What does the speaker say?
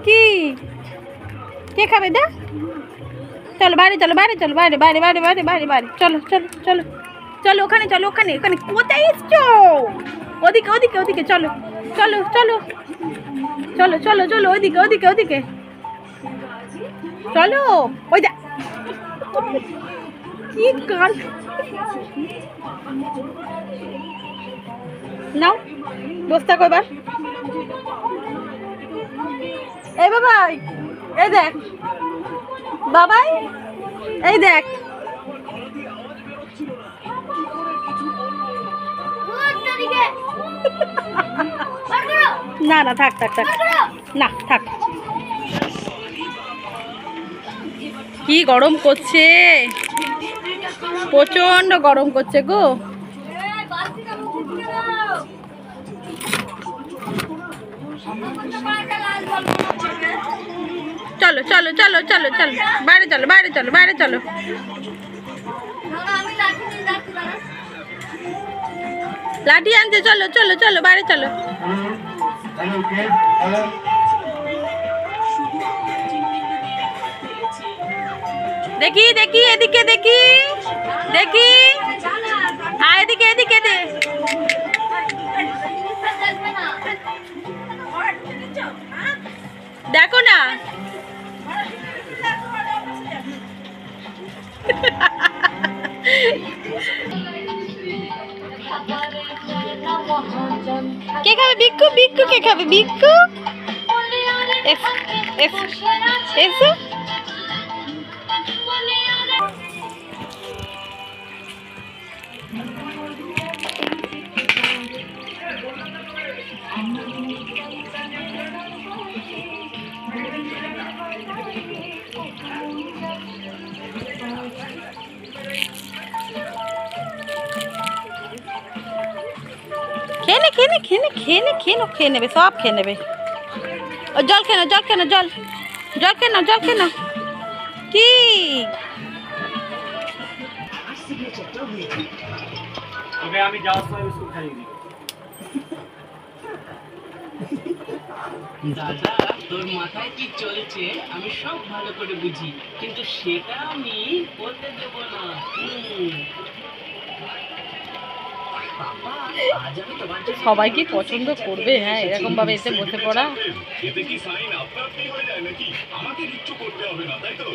কি কে খাবে দা? চলো বাইরে, চলো বাইরে, চলো বাইরে, বাইরে বাইরে বাইরে বাইরে বাইরে, চলো চলো চলো চলো, ওখানে চলো, ওখানে ওখানে। কোথায় এসছো? ওদিকে ওদিকে ওদিকে, চলো চলো চলো চলো চলো চলো, ওইদিকে ওদিকে ওদিকে চলো। ওই দা কি কান, নাও বসে থাকো এবার। এই বাবাই, এই দেখ বাবাই, এই দেখ। না না থাক থাক থাক, না থাক। কি গরম করছে, প্রচন্ড গরম করছে গো। চলো চলো চলো চলো চলো বাইরে, চলো বাইরে, চলো বাইরে, চলো। লাঠি আনতে, চলো চলো চলো বাইরে, চলো। দেখি দেখি, এদিকে দেখি, দেখি এদিকে এদিকে দে। দেখো না, কে খাবে? বিক্কু, বিক্কু কে খাবে? বিক্কু এসো। খেয়ে নে খেয়ে নে খেয়ে নে খেয়ে নে খেয়ে নে, খেয়ে নেবে সব, খেয়ে নেবে। ও জল খেয়ে নাও, জল খেয়ে নাও, জল জল খেয়ে নাও, জল খেয়ে নাও। কি আমি যাওয়ার সময় বিস্কুট খাইয়ে দিই। দাদা তোর মাথায় কি চলছে আমি সব ভালো করে বুঝি, কিন্তু সেটা আমি বলতে দেব না। সবাই কি পছন্দ করবে? হ্যাঁ এরকম ভাবে এসে বসে পড়া। এতে কি সাইন আপনার হয়ে যায় নাকি? আমাকে কিচ্ছু করতে হবে না, তাই তো?